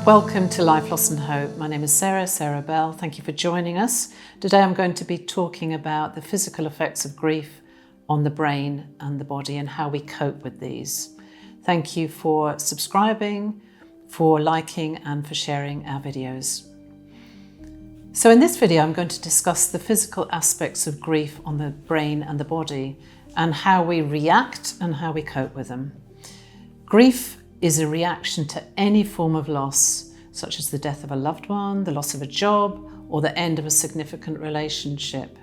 Welcome to Life, Loss and Hope. My name is Sarah Bell. Thank you for joining us. Today I'm going to be talking about the physical effects of grief on the brain and the body and how we cope with these. Thank you for subscribing, for liking and for sharing our videos. So in this video I'm going to discuss the physical aspects of grief on the brain and the body and how we react and how we cope with them. Grief is a reaction to any form of loss, such as the death of a loved one, the loss of a job, or the end of a significant relationship.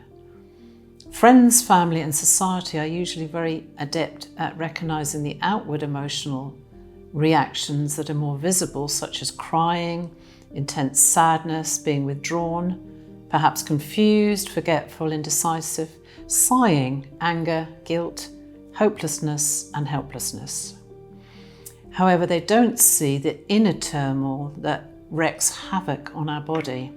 Friends, family, and society are usually very adept at recognizing the outward emotional reactions that are more visible, such as crying, intense sadness, being withdrawn, perhaps confused, forgetful, indecisive, sighing, anger, guilt, hopelessness, and helplessness. However, they don't see the inner turmoil that wreaks havoc on our body.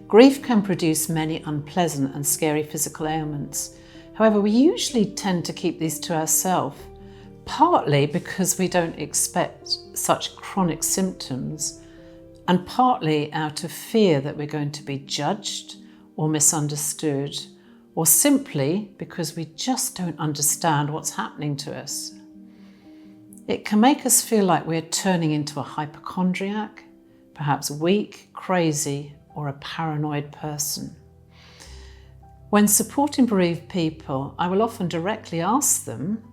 Grief can produce many unpleasant and scary physical ailments. However, we usually tend to keep these to ourselves, partly because we don't expect such chronic symptoms, and partly out of fear that we're going to be judged or misunderstood, or simply because we just don't understand what's happening to us. It can make us feel like we're turning into a hypochondriac, perhaps weak, crazy, or a paranoid person. When supporting bereaved people, I will often directly ask them,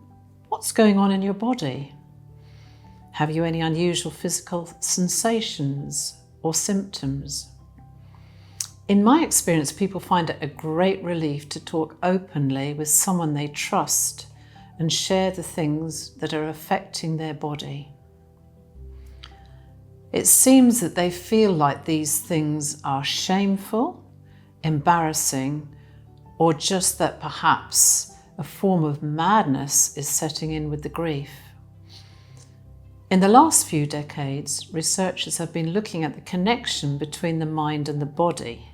what's going on in your body? Have you any unusual physical sensations or symptoms? In my experience, people find it a great relief to talk openly with someone they trust and share the things that are affecting their body. It seems that they feel like these things are shameful, embarrassing, or just that perhaps a form of madness is setting in with the grief. In the last few decades, researchers have been looking at the connection between the mind and the body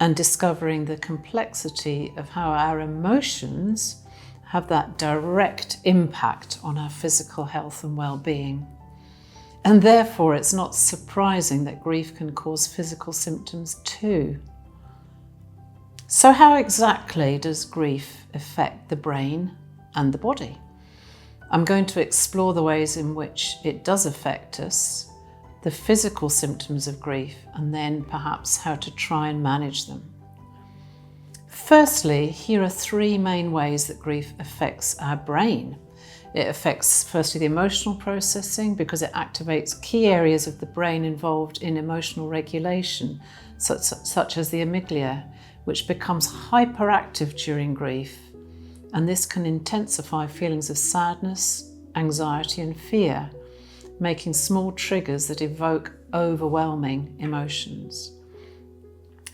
and discovering the complexity of how our emotions have that direct impact on our physical health and well-being. And therefore, it's not surprising that grief can cause physical symptoms too. So how exactly does grief affect the brain and the body? I'm going to explore the ways in which it does affect us, the physical symptoms of grief, and then perhaps how to try and manage them. Firstly, here are three main ways that grief affects our brain. It affects, firstly, the emotional processing because it activates key areas of the brain involved in emotional regulation, such as the amygdala, which becomes hyperactive during grief. And this can intensify feelings of sadness, anxiety, and fear, making small triggers that evoke overwhelming emotions.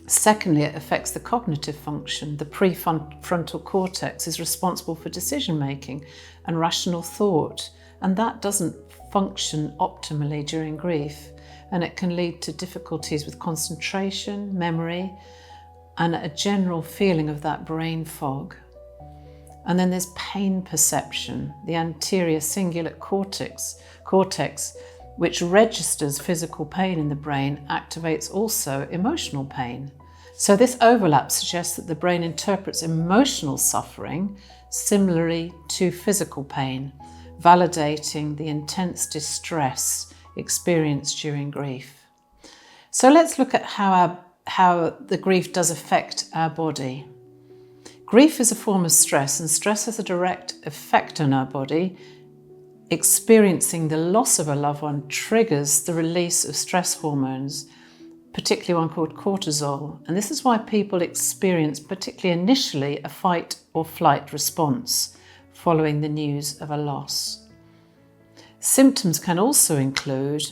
Secondly, it affects the cognitive function. The prefrontal cortex is responsible for decision-making and rational thought, and that doesn't function optimally during grief, and it can lead to difficulties with concentration, memory, and a general feeling of that brain fog. And then there's pain perception. The anterior cingulate cortex, which registers physical pain in the brain, activates also emotional pain. So this overlap suggests that the brain interprets emotional suffering similarly to physical pain, validating the intense distress experienced during grief. So let's look at how the grief does affect our body. Grief is a form of stress, and stress has a direct effect on our body. Experiencing the loss of a loved one triggers the release of stress hormones, particularly one called cortisol. And this is why people experience, particularly initially, a fight or flight response following the news of a loss. Symptoms can also include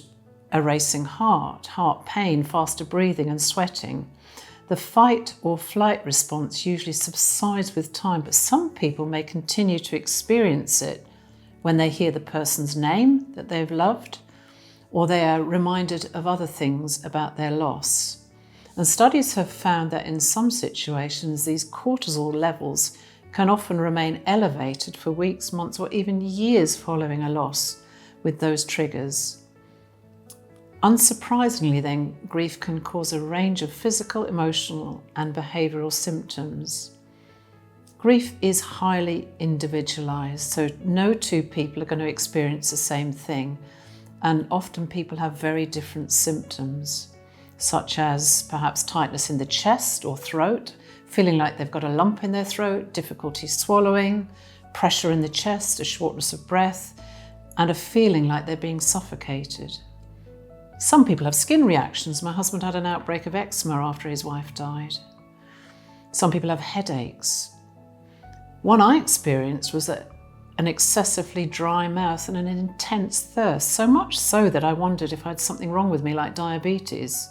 a racing heart pain, faster breathing, and sweating. The fight or flight response usually subsides with time, but some people may continue to experience it when they hear the person's name that they've loved, or they are reminded of other things about their loss. And studies have found that in some situations, these cortisol levels can often remain elevated for weeks, months, or even years following a loss with those triggers. Unsurprisingly then, grief can cause a range of physical, emotional and behavioural symptoms. Grief is highly individualised, so no two people are going to experience the same thing, and often people have very different symptoms, such as perhaps tightness in the chest or throat, feeling like they've got a lump in their throat, difficulty swallowing, pressure in the chest, a shortness of breath, and a feeling like they're being suffocated. Some people have skin reactions. My husband had an outbreak of eczema after his wife died. Some people have headaches. One I experienced was an excessively dry mouth and an intense thirst, so much so that I wondered if I had something wrong with me, like diabetes.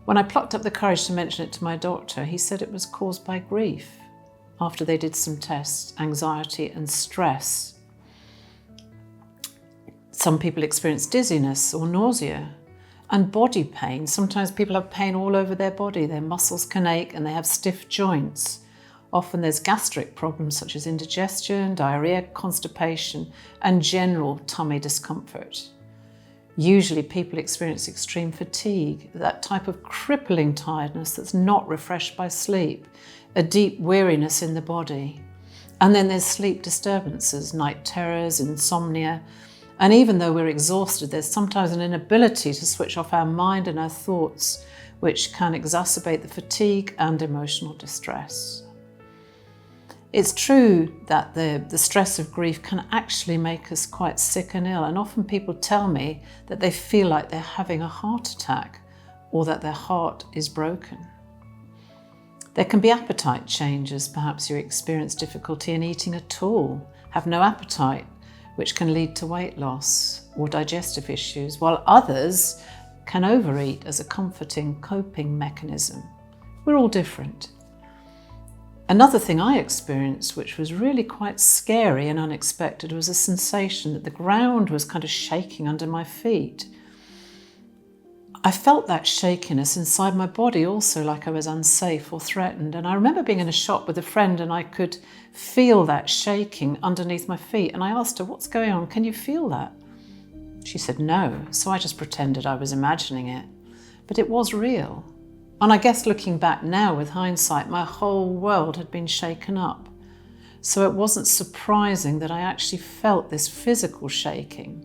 When I plucked up the courage to mention it to my doctor, he said it was caused by grief after they did some tests, anxiety and stress. Some people experience dizziness or nausea and body pain. Sometimes people have pain all over their body. Their muscles can ache and they have stiff joints. Often there's gastric problems such as indigestion, diarrhea, constipation, and general tummy discomfort. Usually people experience extreme fatigue, that type of crippling tiredness that's not refreshed by sleep, a deep weariness in the body. And then there's sleep disturbances, night terrors, insomnia. And even though we're exhausted, there's sometimes an inability to switch off our mind and our thoughts, which can exacerbate the fatigue and emotional distress. It's true that the stress of grief can actually make us quite sick and ill, and often people tell me that they feel like they're having a heart attack or that their heart is broken. There can be appetite changes. Perhaps you experience difficulty in eating at all, have no appetite, which can lead to weight loss or digestive issues, while others can overeat as a comforting coping mechanism. We're all different. Another thing I experienced, which was really quite scary and unexpected, was a sensation that the ground was kind of shaking under my feet. I felt that shakiness inside my body also, like I was unsafe or threatened. And I remember being in a shop with a friend and I could feel that shaking underneath my feet. And I asked her, "What's going on? Can you feel that?" She said no. So I just pretended I was imagining it. But it was real. And I guess looking back now with hindsight, my whole world had been shaken up. So it wasn't surprising that I actually felt this physical shaking.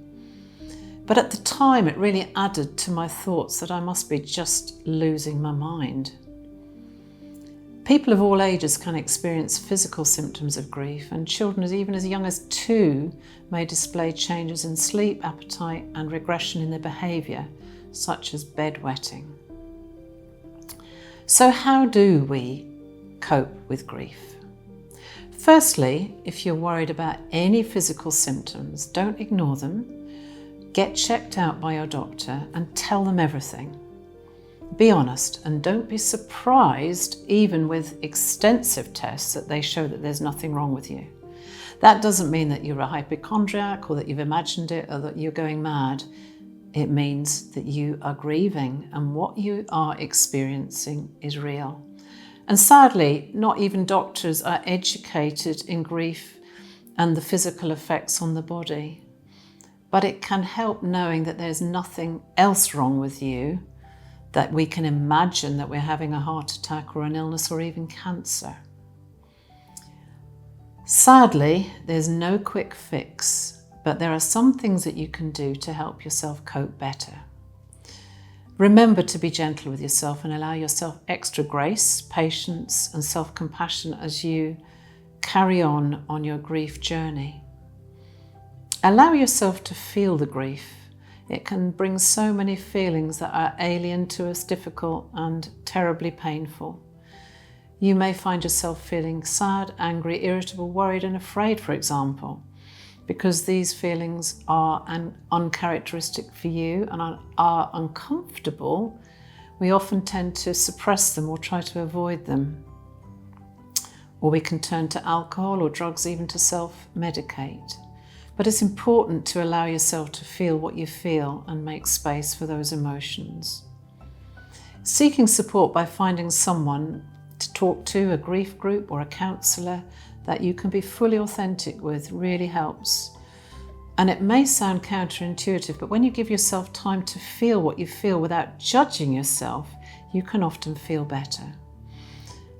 But at the time, it really added to my thoughts that I must be just losing my mind. People of all ages can experience physical symptoms of grief, and children even as young as 2 may display changes in sleep, appetite, and regression in their behaviour, such as bedwetting. So how do we cope with grief? Firstly, if you're worried about any physical symptoms, don't ignore them. Get checked out by your doctor and tell them everything. Be honest and don't be surprised, even with extensive tests, that they show that there's nothing wrong with you. That doesn't mean that you're a hypochondriac or that you've imagined it or that you're going mad. It means that you are grieving and what you are experiencing is real. And sadly, not even doctors are educated in grief and the physical effects on the body. But it can help knowing that there's nothing else wrong with you, that we can imagine that we're having a heart attack or an illness or even cancer. Sadly, there's no quick fix. But there are some things that you can do to help yourself cope better. Remember to be gentle with yourself and allow yourself extra grace, patience, and self-compassion as you carry on your grief journey. Allow yourself to feel the grief. It can bring so many feelings that are alien to us, difficult, and terribly painful. You may find yourself feeling sad, angry, irritable, worried, and afraid, for example. Because these feelings are uncharacteristic for you and are uncomfortable, we often tend to suppress them or try to avoid them. Or we can turn to alcohol or drugs even to self-medicate. But it's important to allow yourself to feel what you feel and make space for those emotions. Seeking support by finding someone to talk to, a grief group or a counsellor, that you can be fully authentic with really helps. And it may sound counterintuitive, but when you give yourself time to feel what you feel without judging yourself, you can often feel better.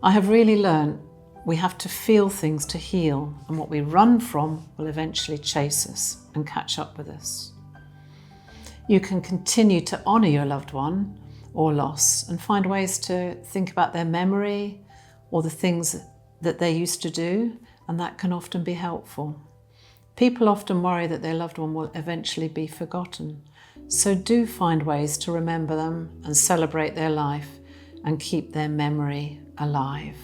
I have really learned we have to feel things to heal, and what we run from will eventually chase us and catch up with us. You can continue to honour your loved one or loss and find ways to think about their memory or the things that they used to do, and that can often be helpful. People often worry that their loved one will eventually be forgotten, so do find ways to remember them and celebrate their life and keep their memory alive.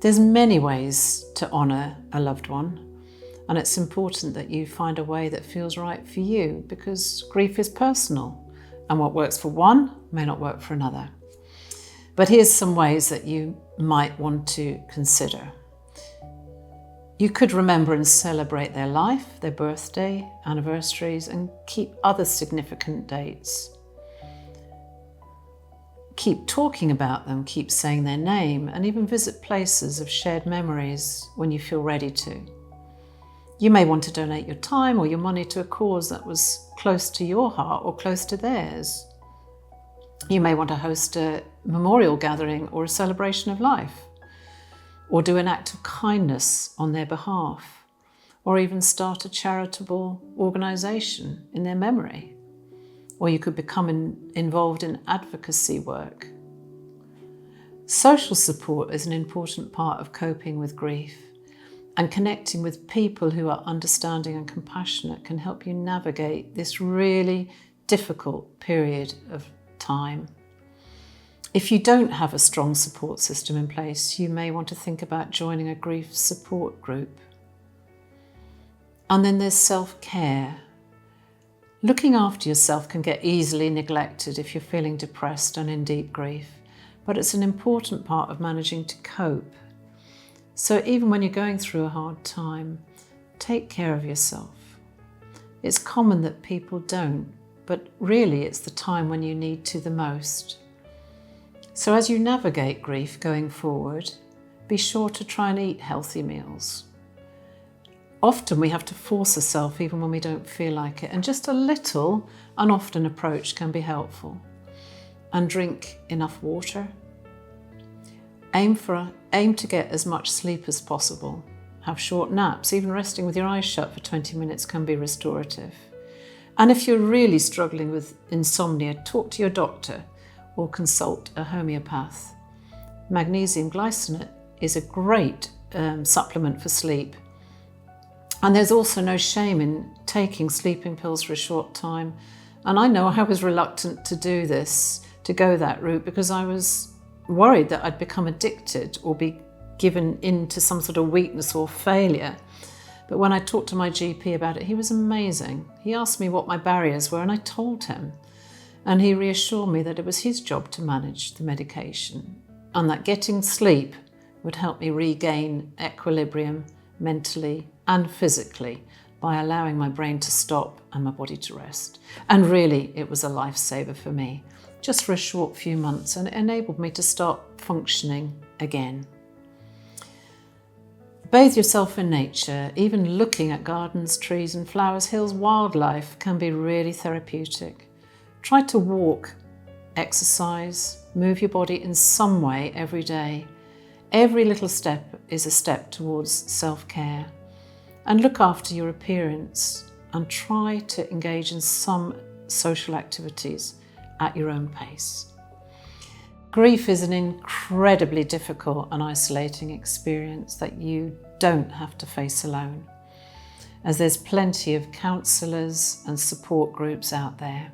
There's many ways to honour a loved one, and it's important that you find a way that feels right for you, because grief is personal, and what works for one may not work for another. But here's some ways that you might want to consider. You could remember and celebrate their life, their birthday, anniversaries, and keep other significant dates. Keep talking about them, keep saying their name, and even visit places of shared memories when you feel ready to. You may want to donate your time or your money to a cause that was close to your heart or close to theirs. You may want to host a memorial gathering or a celebration of life, or do an act of kindness on their behalf, or even start a charitable organisation in their memory. Or you could become involved in advocacy work. Social support is an important part of coping with grief, and connecting with people who are understanding and compassionate can help you navigate this really difficult period of time. If you don't have a strong support system in place, you may want to think about joining a grief support group. And then there's self-care. Looking after yourself can get easily neglected if you're feeling depressed and in deep grief, but it's an important part of managing to cope. So even when you're going through a hard time, take care of yourself. It's common that people don't, but really it's the time when you need to the most. So as you navigate grief going forward, be sure to try and eat healthy meals. Often we have to force ourselves even when we don't feel like it, and just a little and often approach can be helpful. And drink enough water. Aim to get as much sleep as possible. Have short naps. Even resting with your eyes shut for 20 minutes can be restorative. And if you're really struggling with insomnia, talk to your doctor or consult a homeopath. Magnesium glycinate is a great supplement for sleep. And there's also no shame in taking sleeping pills for a short time. And I know I was reluctant to do this, to go that route, because I was worried that I'd become addicted or be given into some sort of weakness or failure. But when I talked to my GP about it, he was amazing. He asked me what my barriers were, and I told him. And he reassured me that it was his job to manage the medication, and that getting sleep would help me regain equilibrium mentally and physically by allowing my brain to stop and my body to rest. And really, it was a lifesaver for me, just for a short few months, and it enabled me to start functioning again. Bathe yourself in nature. Even looking at gardens, trees and flowers, hills, wildlife can be really therapeutic. Try to walk, exercise, move your body in some way every day. Every little step is a step towards self-care. And look after your appearance and try to engage in some social activities at your own pace. Grief is an incredibly difficult and isolating experience that you don't have to face alone, as there's plenty of counsellors and support groups out there.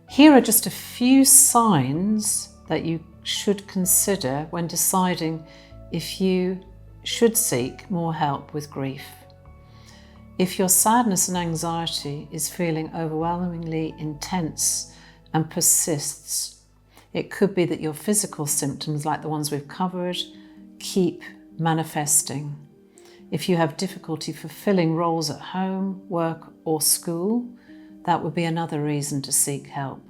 Here are just a few signs that you should consider when deciding if you should seek more help with grief. If your sadness and anxiety is feeling overwhelmingly intense and persists, it could be that your physical symptoms, like the ones we've covered, keep manifesting. If you have difficulty fulfilling roles at home, work or school, that would be another reason to seek help.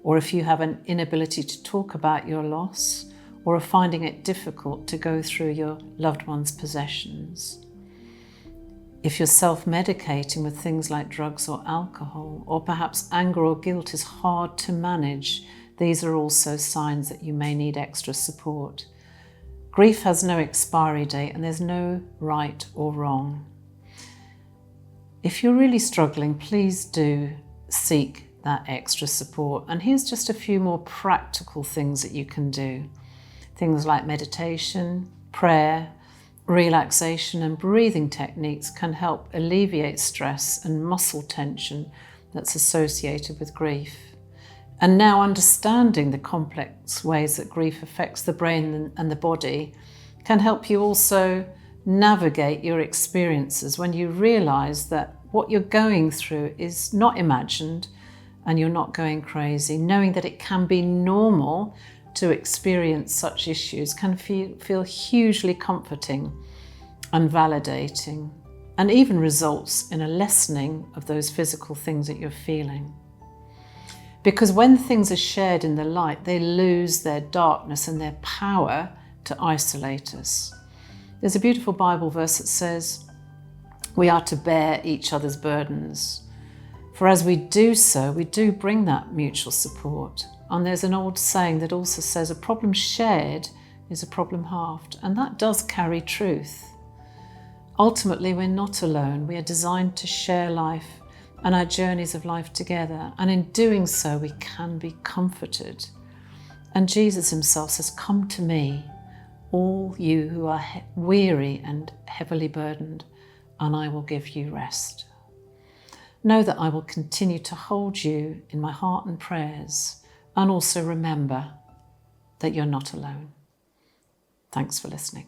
Or if you have an inability to talk about your loss, or are finding it difficult to go through your loved one's possessions. If you're self-medicating with things like drugs or alcohol, or perhaps anger or guilt is hard to manage, these are also signs that you may need extra support. Grief has no expiry date and there's no right or wrong. If you're really struggling, please do seek that extra support. And here's just a few more practical things that you can do. Things like meditation, prayer, relaxation and breathing techniques can help alleviate stress and muscle tension that's associated with grief. And now understanding the complex ways that grief affects the brain and the body can help you also navigate your experiences when you realize that what you're going through is not imagined and you're not going crazy. Knowing that it can be normal to experience such issues can feel hugely comforting and validating, and even results in a lessening of those physical things that you're feeling. Because when things are shared in the light, they lose their darkness and their power to isolate us. There's a beautiful Bible verse that says, we are to bear each other's burdens. For as we do so, we do bring that mutual support. And there's an old saying that also says a problem shared is a problem halved. And that does carry truth. Ultimately, we're not alone. We are designed to share life and our journeys of life together. And in doing so, we can be comforted. And Jesus himself says, come to me, all you who are weary and heavily burdened, and I will give you rest. Know that I will continue to hold you in my heart and prayers, and also remember that you're not alone. Thanks for listening.